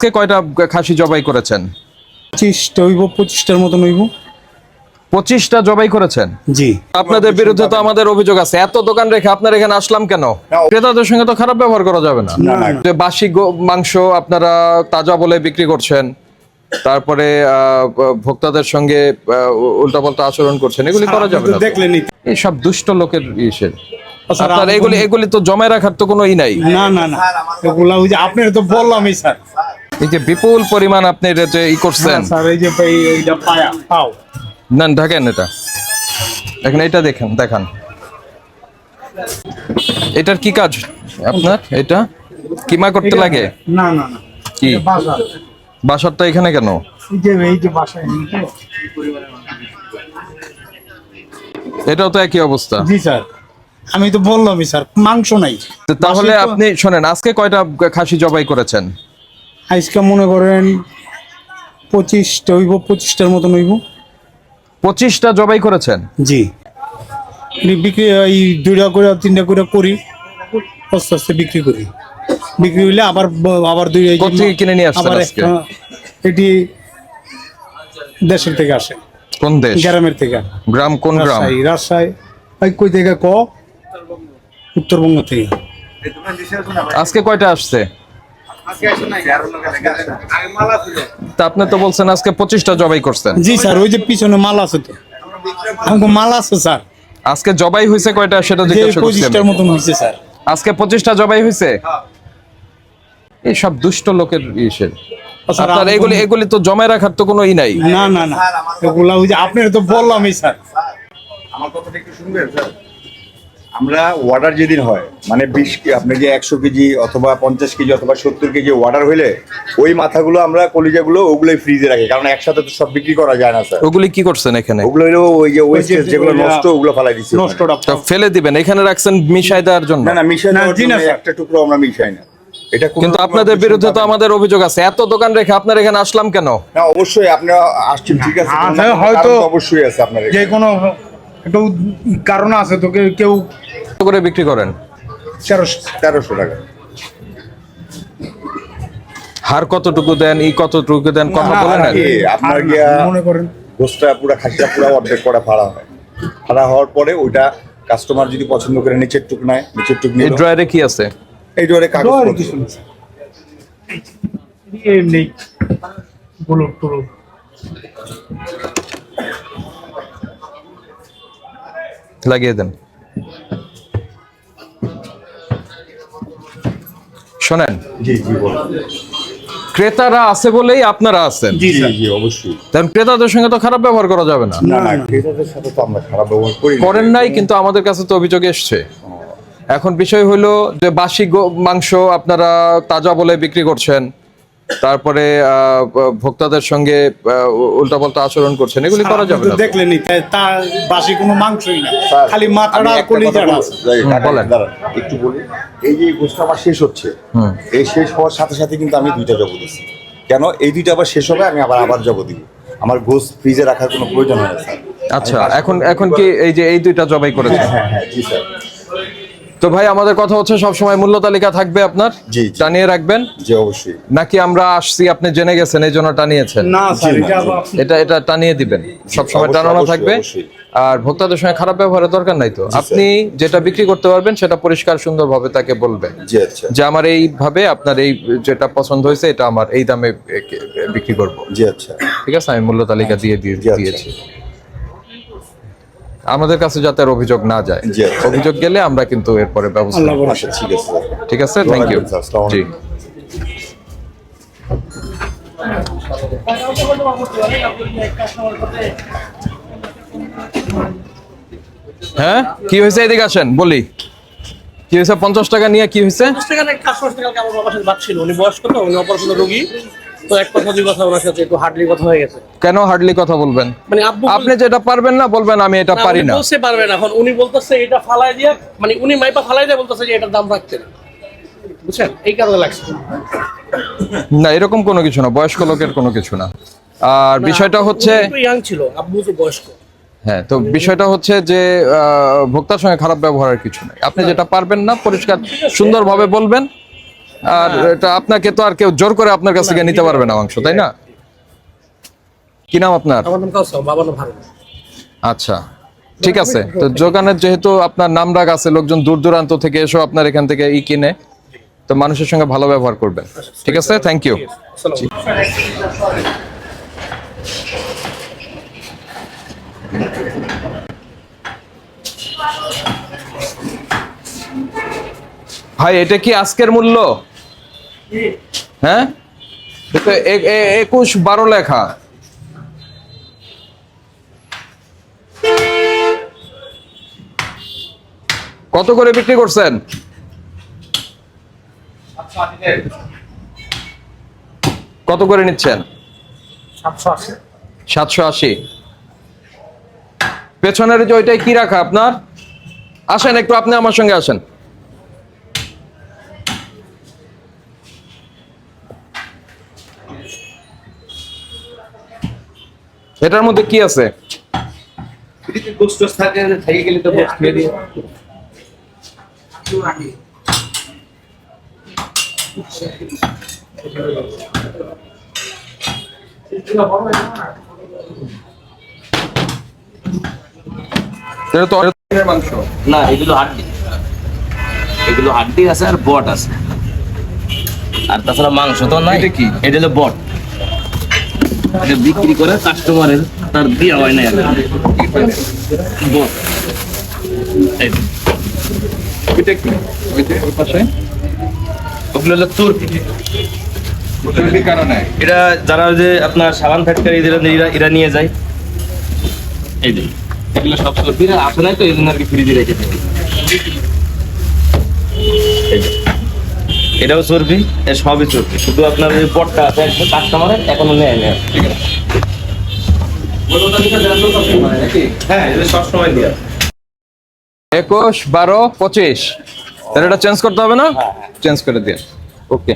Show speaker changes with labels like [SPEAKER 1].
[SPEAKER 1] আজকে কয়টা খাসি জবাই করেছেন?
[SPEAKER 2] 25টা হইব, 25টার মতন হইব।
[SPEAKER 1] 25টা জবাই করেছেন?
[SPEAKER 2] জি।
[SPEAKER 1] আপনাদের বিরুদ্ধে তো আমাদের অভিযোগ আছে, এত দোকান রেখে আপনার এখানে আসলাম কেন? ক্রেতাদের সঙ্গে তো খারাপ ব্যবহার করা যাবে না। যে বাসি মাংস আপনারা তাজা বলে বিক্রি করছেন, তারপরে ভোক্তাদের সঙ্গে উল্টাপাল্টা আচরণ করছেন, এগুলি করা যাবে না।
[SPEAKER 2] দেখলেনই
[SPEAKER 1] এই সব দুষ্ট লোকের ইসের
[SPEAKER 2] স্যার,
[SPEAKER 1] আপনার এগুলি তো জমায় রাখার তো কোনো ই নাই।
[SPEAKER 2] না না না, এগুলা ওই যে আপনার তো বললামই স্যার।
[SPEAKER 1] এই যে বিপুল পরিমাণ আপনি এটা যে ই করছেন,
[SPEAKER 2] স্যার এই যে এইটা পাও
[SPEAKER 1] না ঢাকেন এটা, এখন এটা দেখান এটার কি কাজ আপনার? এটা কিমা করতে লাগে?
[SPEAKER 2] না না না,
[SPEAKER 1] কি
[SPEAKER 2] বাসা,
[SPEAKER 1] বাসারটা এখানে কেন?
[SPEAKER 2] এই যে বাসায়।
[SPEAKER 1] এটাও তো একই অবস্থা।
[SPEAKER 2] জি স্যার, আমি তো বললামই স্যার, মাংস নাই।
[SPEAKER 1] তাহলে আপনি শোনেন, আজকে কয়টা খাসি জবাই করেছেন?
[SPEAKER 2] আজকে মনে করেন 25টা হইব, 25টার মতন হইব।
[SPEAKER 1] 25টা জবাই করেছেন?
[SPEAKER 2] জি। বিক্রি এই 2টা করে 3টা করে করি, আস্তে আস্তে বিক্রি করি। বিক্রি হইলে আবার আবার
[SPEAKER 1] কোথেকে কিনে নিয়ে আসছেন আজকে?
[SPEAKER 2] এটি দেশের থেকে আসে।
[SPEAKER 1] কোন দেশ?
[SPEAKER 2] গ্রামের থেকে।
[SPEAKER 1] গ্রাম কোন গ্রাম?
[SPEAKER 2] রাজশাহী। ওই কই থেকে উত্তরবঙ্গ থেকে।
[SPEAKER 1] আজকে কয়টা আসছে? তা আপনি তো বলছেন আজকে 25টা জবাই করছেন।
[SPEAKER 2] জি স্যার, ওই যে পিছনে মাল আছে তো, আমাকে মাল আছে স্যার।
[SPEAKER 1] আজকে জবাই হয়েছে কয়টা সেটা জিজ্ঞাসা করছি।
[SPEAKER 2] 25টার মতন হয়েছে স্যার।
[SPEAKER 1] আজকে 25টা জবাই হয়েছে। এই সব দুষ্ট লোকের ইসের আপনার এগুলি তো জমায় রাখার তো কোনো ই নাই।
[SPEAKER 2] না না না, এগুলা ওই যে আপনার তো বললামই স্যার।
[SPEAKER 3] আমার কথাটা একটু শুনবেন স্যার? আমরা অর্ডার যেদিন হয়, মানে 20 আপনি যে 100 কেজি অথবা 50 কেজি অথবা 70 কেজি অর্ডার হইলে ওই মাথাগুলো আমরা কলিজাগুলো ওগুলোই ফ্রিজে রাখি, কারণ একসাথে তো সব বিক্রি করা যায় না স্যার।
[SPEAKER 1] ওগুলি কি করছেন এখানে?
[SPEAKER 3] ওগুলো হলো ওই যে ওয়েস্টেজ যেগুলো নষ্ট, ওগুলো ফেলাই দিচ্ছি।
[SPEAKER 2] নষ্টটা
[SPEAKER 1] তো ফেলে দিবেন, এখানে রাখছেন মিশাই দেওয়ার জন্য?
[SPEAKER 3] না না, মিশাই
[SPEAKER 2] না, জি না স্যার।
[SPEAKER 3] একটা টুকরো আমরা মিশাই না। এটা
[SPEAKER 1] কিন্তু আপনাদের বিরুদ্ধে তো আমাদের অভিযোগ আছে, এত দোকান রেখে আপনার এখানে আসলাম কেন?
[SPEAKER 3] না, অবশ্যই আপনি আসছেন, ঠিক আছে,
[SPEAKER 2] হয়তো
[SPEAKER 3] অবশ্যই আছে আপনার
[SPEAKER 2] যে কোনো একটু কারণ আছে তো, কেউ
[SPEAKER 1] কত করে বিক্রি করেন?
[SPEAKER 3] 1300 টাকা।
[SPEAKER 1] হার কতটুকু দেন, কতটুকু দেন, কথা বলেন না।
[SPEAKER 3] আপনার গিয়া
[SPEAKER 2] মনে করেন
[SPEAKER 3] গোস্তা পুরো খাসিটা পুরো অর্ধেক করে ফাড়া হয়। ফাড়া হওয়ার পরে ওইটা কাস্টমার যদি পছন্দ করে নিচের টুক নেয়, নিচের টুক
[SPEAKER 1] এই
[SPEAKER 3] নিয়ে
[SPEAKER 1] ড্রয়ারে কি আছে?
[SPEAKER 3] এই ডোরে কাগজ
[SPEAKER 2] নেই বলুন টুলুন।
[SPEAKER 1] লাগিয়ে দেন। শোনেন,
[SPEAKER 3] জি জি বলুন।
[SPEAKER 1] ক্রেতারা আছে বলেই আপনারা আছেন।
[SPEAKER 3] জি জি অবশ্যই।
[SPEAKER 1] কারণ ক্রেতাদের সঙ্গে তো খারাপ ব্যবহার করা যাবে না।
[SPEAKER 3] না না, ক্রেতাদের সাথে তো আমরা খারাপ ব্যবহার
[SPEAKER 1] করেন নাই, কিন্তু আমাদের কাছে তো অভিযোগ এসছে। এখন বিষয় হলো যে বাসি মাংস আপনারা তাজা বলে বিক্রি করছেন, তারপরে ভোক্তাদের সঙ্গে উল্টাপাল্টা আচরণ করছেন, এগুলি করা যাবে না।
[SPEAKER 2] দেখলেনই, তার বাসি কোনো মাংসই না, খালি মাথাটা আর কলিজাটা আছে।
[SPEAKER 1] বলেন।
[SPEAKER 3] একটু বলি, এই যে গোস্ত আমার শেষ হচ্ছে, এই শেষ হওয়ার সাথে সাথে কিন্তু আমি 2টা জব দিচ্ছি। কেন এই 2টা আবার শেষ হবে, আমি আবার জব দিব। আমার গোস্ত ফ্রিজে রাখার কোনো প্রয়োজন হয় না স্যার।
[SPEAKER 1] আচ্ছা, এখন কি এই যে এই 2টা জবাই করেছেন?
[SPEAKER 3] হ্যাঁ হ্যাঁ জি স্যার।
[SPEAKER 1] তো ভাই, আমাদের কথা হচ্ছে সবসময় মূল্য তালিকা থাকবে আপনার,
[SPEAKER 3] জি, জি।
[SPEAKER 1] টানিয়ে রাখবেন।
[SPEAKER 3] জি অবশ্যই।
[SPEAKER 1] নাকি আমরা আসছি আপনি জেনে গেছেন এই জন্য টানিয়েছেন?
[SPEAKER 2] না স্যার,
[SPEAKER 1] এটা টানিয়ে দিবেন, সবসময় টানানো থাকবে। আর ভোক্তাদের সঙ্গে খারাপ ব্যবহারের দরকার নাই তো। আপনি যেটা বিক্রি করতে পারবেন সেটা পরিষ্কার সুন্দরভাবে তাকে বলবেন
[SPEAKER 3] জি আচ্ছা।
[SPEAKER 1] যে আমার এইভাবে আপনার এই যেটা পছন্দ হয়েছে এটা আমার এই দামে বিক্রি করব।
[SPEAKER 3] জি আচ্ছা।
[SPEAKER 1] ঠিক আছে, আমি মূল্য তালিকা দিয়েছি। আমাদের কাছে যাতে আর অভিযোগ না যায়,
[SPEAKER 3] জি আচ্ছা।
[SPEAKER 1] অভিযোগ গেলে আমরা কিন্তু এরপরে ব্যবস্থা নেব।
[SPEAKER 3] আচ্ছা ঠিক আছে স্যার।
[SPEAKER 1] ঠিক আছে, থ্যাংক ইউ। জি। হ্যাঁ, কি হয়েছে? এদিকে আসেন, বলি কি হয়েছে। 50 টাকা নিয়ে কি হয়েছে?
[SPEAKER 4] উনি বয়স্ক তো, উনি অপারেশন রোগী তো, এক কথা দুই কথা ওনার সাথে একটু হার্ডলি কথা হয়ে গেছে।
[SPEAKER 1] কেন হার্ডলি কথা বলবেন?
[SPEAKER 4] মানে আব্বু
[SPEAKER 1] আপনি যেটা পারবেন না বলবেন আমি এটা পারি না।
[SPEAKER 4] বলতে পারবে না, এখন উনি বলতেছে এটা ফালাই দিয়ে, মানে উনি মাইপা ফালাই দিয়ে বলতেছে যে এটার দাম রাখতে না, বুঝছেন? এই কারণে লাগছে।
[SPEAKER 1] না, এরকম কোনো কিছু না, বয়স্ক লোকের কোনো কিছু না। আর বিষয়টা হচ্ছে
[SPEAKER 4] ইয়াং ছিল, আব্বু তো বয়স্ক।
[SPEAKER 1] হ্যাঁ, তো বিষয়টা হচ্ছে যে ভোক্তার সঙ্গে খারাপ ব্যবহারের কিছু নাই। আপনি যেটা পারবেন না পরিষ্কার সুন্দরভাবে বলবেন, আর এটা আপনাকে তো আর কেউ জোর করে আপনার কাছ থেকে নিতে পারবে না মাংস, তাই না? কি নাম আপনার?
[SPEAKER 4] আমার নাম কাউসার, বাবার নাম হারুন।
[SPEAKER 1] আচ্ছা, ঠিক আছে। তো দোকানের যেহেতু আপনার নাম ডাক আছে, লোকজন দূর দূরান্ত থেকে এসো আপনার এখান থেকে কিনে, তো মানুষের সঙ্গে ভালো ব্যবহার করবেন। ঠিক আছে, থ্যাংক ইউ। ভাই এটা কি আজকের মূল্য? হ্যাঁ, 21-12 লেখা। কত করে বিক্রি করছেন? কত করে নিচ্ছেন? 780। পেছনের যে ওইটাই কি রাখা আপনার? আসেন একটু, আপনি আমার সঙ্গে আসেন। এটার মধ্যে কি আছে? এটা তো অনেক মাংস।
[SPEAKER 5] না, এগুলো হাড্ডি, এগুলো হাড্ডি আছে আর বট আছে, আর তাছাড়া মাংস তো নাই।
[SPEAKER 1] এটা কি?
[SPEAKER 5] এটা হলো বট, এটা বিক্রি করে কাস্টমারের, তার দেওয়া হয় না বট। এই যে,
[SPEAKER 1] এটা কি? ওই পাশে
[SPEAKER 5] ওগুলো হলো তুর্কি।
[SPEAKER 1] চর্বির কারণে
[SPEAKER 5] এটা যারা ওই যে আপনার সাবান ফ্যাক্টরি এরা নিয়ে যায়, এই যে এগুলো সব চর্বিরা আসে নাই তো, এই জন্য আর কি ফ্রিজে রেখে দিই। এই যে, এটাও চর্বি, এর সবই চর্বি, শুধু আপনার ওই পটটা আছে কাস্টমারের এখনো নেয় না। হ্যাঁ, এটা সবসময় দেওয়া।
[SPEAKER 1] 21, 12, 25। তাহলে এটা চেঞ্জ করতে হবে না? চেঞ্জ করে দিয়ে। ওকে।